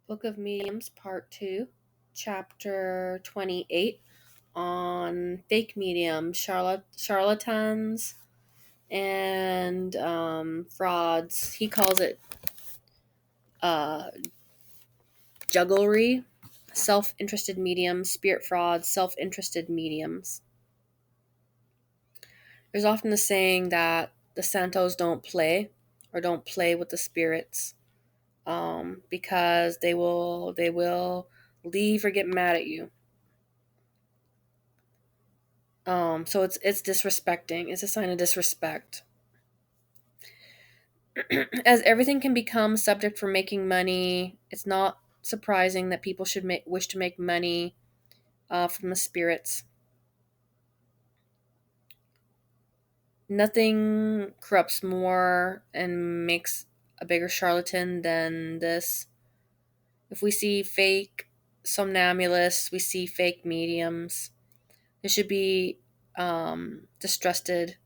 Book of Mediums, Part 2, Chapter 28, on fake mediums, charlatans, and frauds. He calls it uh, jugglery, self-interested mediums, spirit frauds, self-interested mediums. There's often the saying that the Santos don't play or don't play with the spirits, because they will leave or get mad at you. So it's disrespecting. It's a sign of disrespect. As everything can become subject for making money, it's not surprising that people should wish to make money from the spirits. Nothing corrupts more and makes a bigger charlatan than this. If we see fake somnambulists, we see fake mediums. They should be distrusted.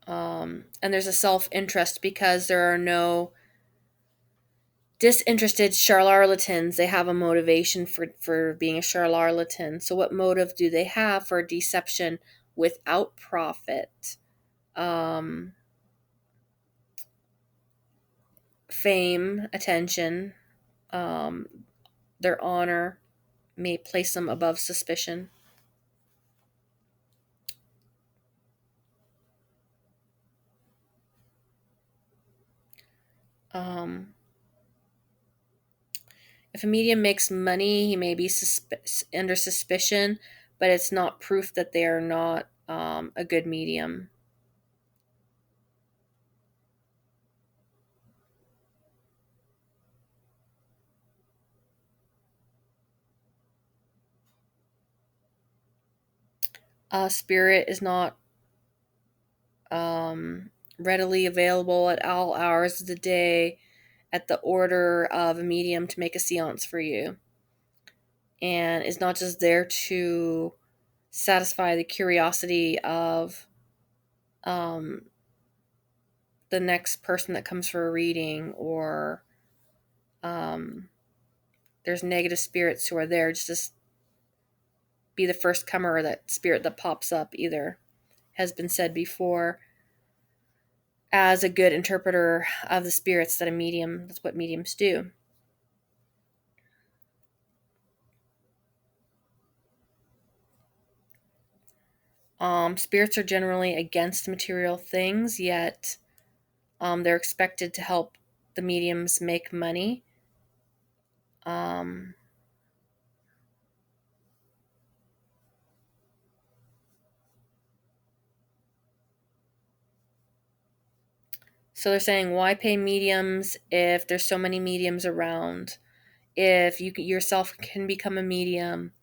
And there's a self-interest because there are no disinterested charlatans. They have a motivation for being a charlatan. So what motive do they have for deception without profit? Um, Fame, attention, um, their honor may place them above suspicion. Um, if a medium makes money, he may be under suspicion, but it's not proof that they are not a good medium. Spirit is not readily available at all hours of the day at the order of a medium to make a seance for you, and is not just there to satisfy the curiosity of um, the next person that comes for a reading, or um, there's negative spirits who are there just to be the first comer, or that spirit that pops up either has been said before as a good interpreter of the spirits that a medium, that's what mediums do. Spirits are generally against material things, yet they're expected to help the mediums make money. Um, so they're saying, why pay mediums if there's so many mediums around? If you yourself can become a medium,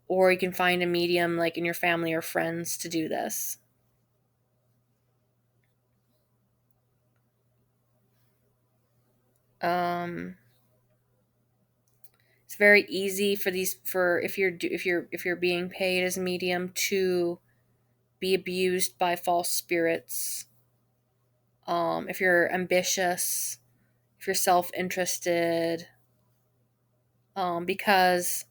or you can find a medium like in your family or friends to do this. Um, it's very easy for these for if you're being paid as a medium to be abused by false spirits. If you're ambitious, if you're self-interested, because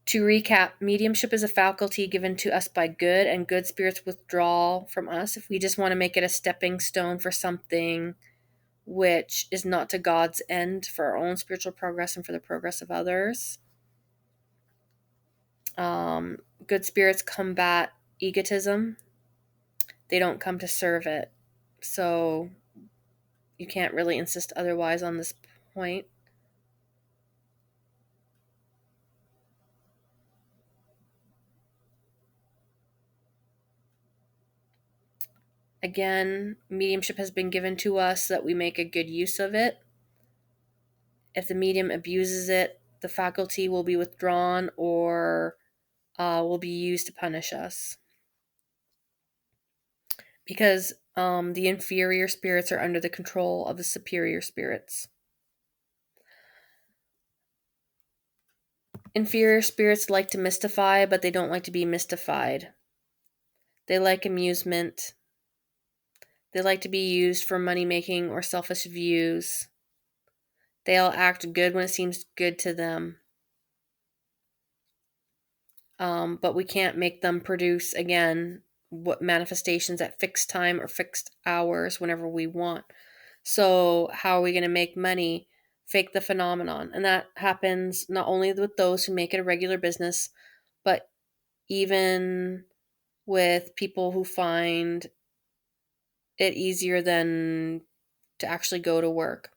to recap, mediumship is a faculty given to us by good, and good spirits withdraw from us if we just want to make it a stepping stone for something which is not to God's end for our own spiritual progress and for the progress of others. Good spirits combat egotism. They don't come to serve it. So you can't really insist otherwise on this point. Again, mediumship has been given to us so that we make a good use of it. If the medium abuses it, the faculty will be withdrawn or will be used to punish us. Because the inferior spirits are under the control of the superior spirits. Inferior spirits like to mystify, but they don't like to be mystified. They like amusement. They like to be used for money making or selfish views. They'll act good when it seems good to them. But we can't make them produce, again, what manifestations at fixed time or fixed hours whenever we want. So, how are we going to make money? Fake the phenomenon. And that happens not only with those who make it a regular business, but even with people who find it easier than to actually go to work.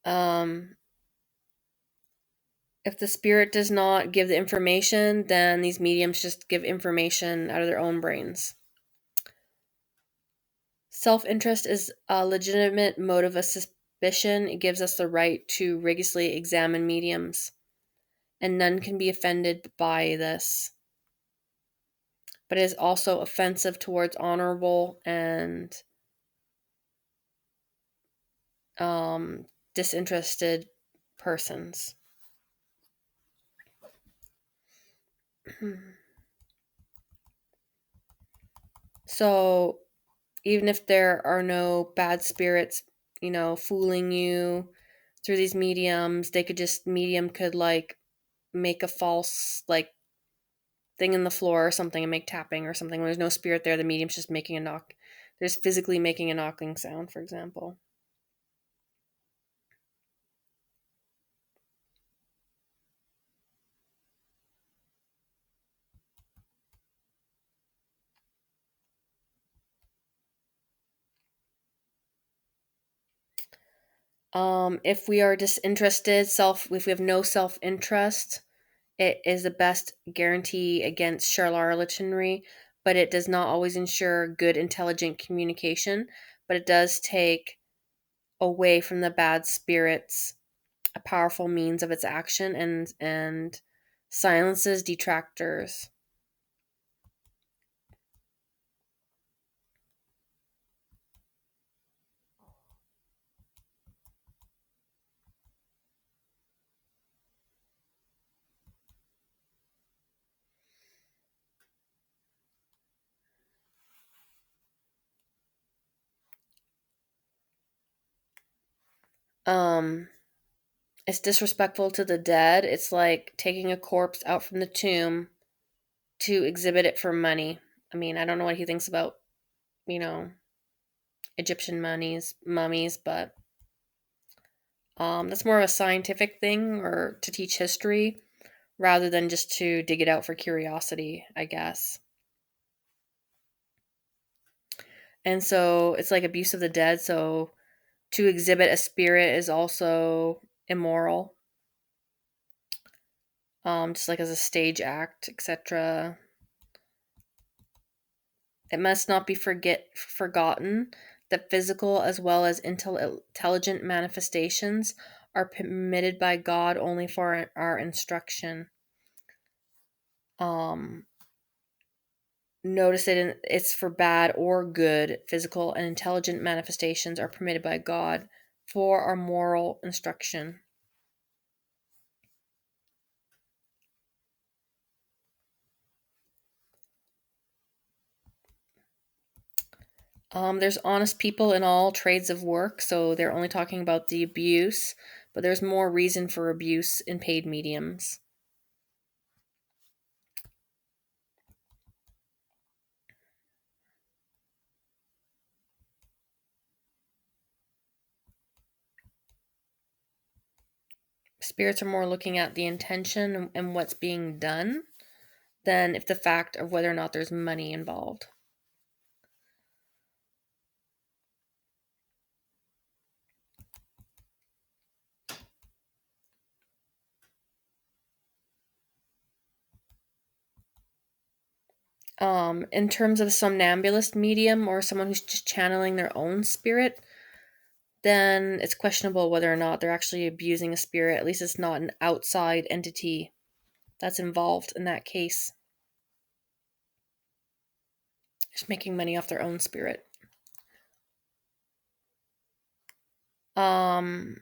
Um, if the spirit does not give the information, then these mediums just give information out of their own brains. Self interest is a legitimate motive of suspicion. It gives us the right to rigorously examine mediums, and none can be offended by this. But it is also offensive towards honorable and disinterested persons. So, even if there are no bad spirits, fooling you through these mediums, medium could like make a false like thing in the floor or something and make tapping or something. When there's no spirit there, the medium's just making a knock. There's physically making a knocking sound, for example. If we are disinterested, if we have no self interest, it is the best guarantee against charlatanry, but it does not always ensure good, intelligent communication. But it does take away from the bad spirits a powerful means of its action and silences detractors. Um, it's disrespectful to the dead. It's like taking a corpse out from the tomb to exhibit it for money. I mean, I don't know what he thinks about, you know, Egyptian mummies, but that's more of a scientific thing or to teach history rather than just to dig it out for curiosity, I guess. And so it's like abuse of the dead. So to exhibit a spirit is also immoral, just like as a stage act, etc. It must not be forgotten that physical as well as intelligent manifestations are permitted by God only for our instruction. Um, Notice it's for bad or good. Physical and intelligent manifestations are permitted by God for our moral instruction. There's honest people in all trades of work, so they're only talking about the abuse, but there's more reason for abuse in paid mediums. Spirits are more looking at the intention and what's being done than if the fact of whether or not there's money involved. In terms of a somnambulist medium or someone who's just channeling their own spirit, then it's questionable whether or not they're actually abusing a spirit. At least it's not an outside entity that's involved in that case. Just making money off their own spirit. Um,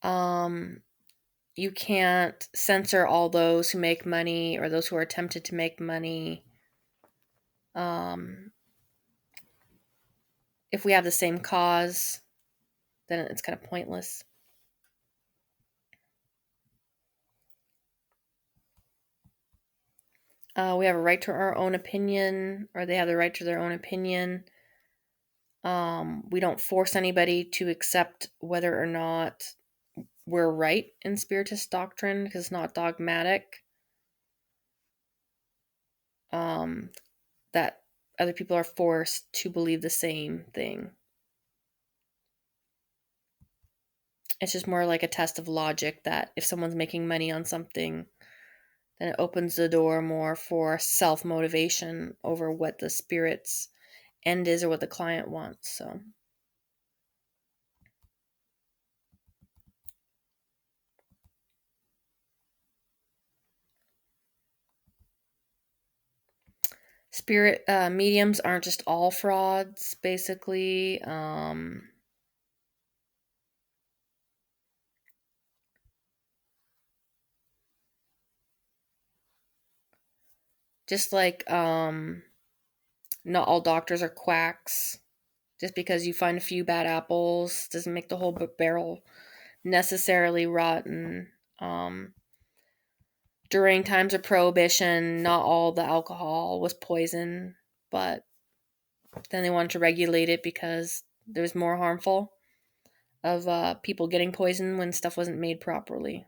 Um, you can't censor all those who make money or those who are tempted to make money. Um, if we have the same cause, then it's kind of pointless. We have a right to our own opinion, or they have the right to their own opinion. We don't force anybody to accept whether or not we're right in Spiritist doctrine because it's not dogmatic. Um, that other people are forced to believe the same thing. It's just more like a test of logic that if someone's making money on something, then it opens the door more for self motivation over what the spirit's end is or what the client wants. So, spirit mediums aren't just all frauds, basically. Just like not all doctors are quacks. Just because you find a few bad apples doesn't make the whole barrel necessarily rotten. Um, During times of prohibition, not all the alcohol was poison, but then they wanted to regulate it because there was more harmful of people getting poisoned when stuff wasn't made properly.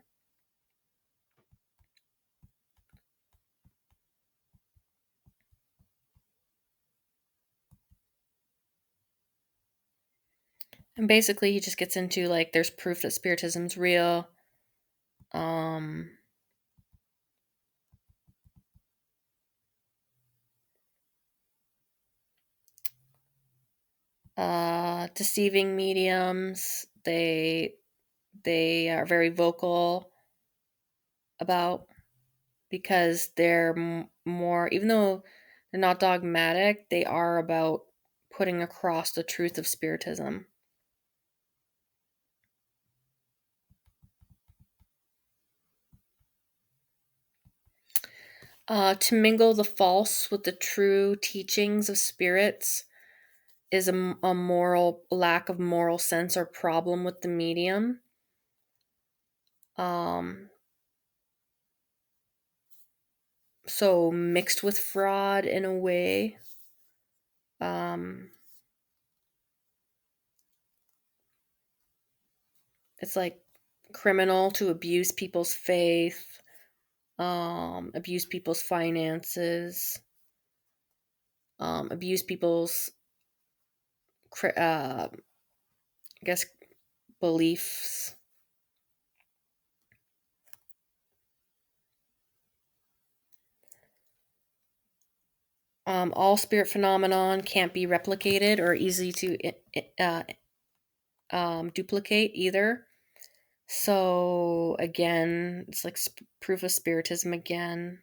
And basically, he just gets into like there's proof that spiritism's real. Um, Deceiving mediums. They are very vocal about because they're more, even though they're not dogmatic, they are about putting across the truth of spiritism. To mingle the false with the true teachings of spirits is a moral lack of moral sense or problem with the medium. Um, so mixed with fraud in a way. Um, it's like criminal to abuse people's faith, abuse people's finances, abuse people's, I guess, beliefs. All spirit phenomenon can't be replicated or easy to duplicate either. So again, it's like proof of spiritism again.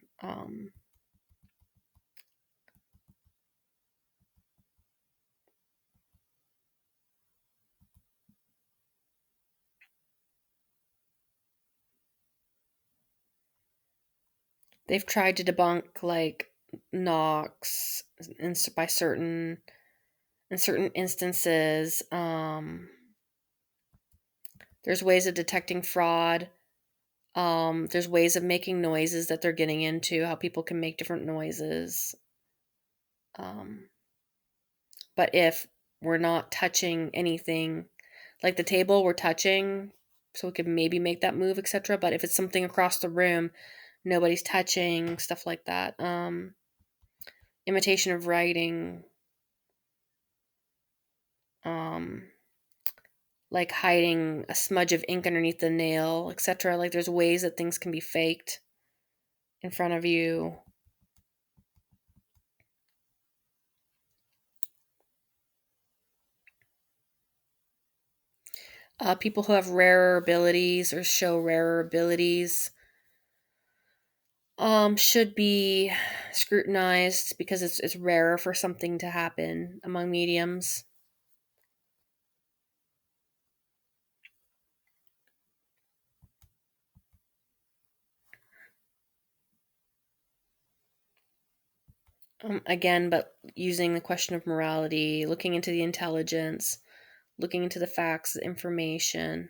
They've tried to debunk like knocks by certain in certain instances. There's ways of detecting fraud. There's ways of making noises that they're getting into, how people can make different noises. Um, but if we're not touching anything, like the table, we're touching, so we could maybe make that move, etc. But if it's something across the room, nobody's touching, stuff like that. Imitation of writing, um, like hiding a smudge of ink underneath the nail, etc. Like there's ways that things can be faked in front of you. People who have rarer abilities or show rarer abilities should be scrutinized because it's rarer for something to happen among mediums. Again, but using the question of morality, looking into the intelligence, looking into the facts, the information,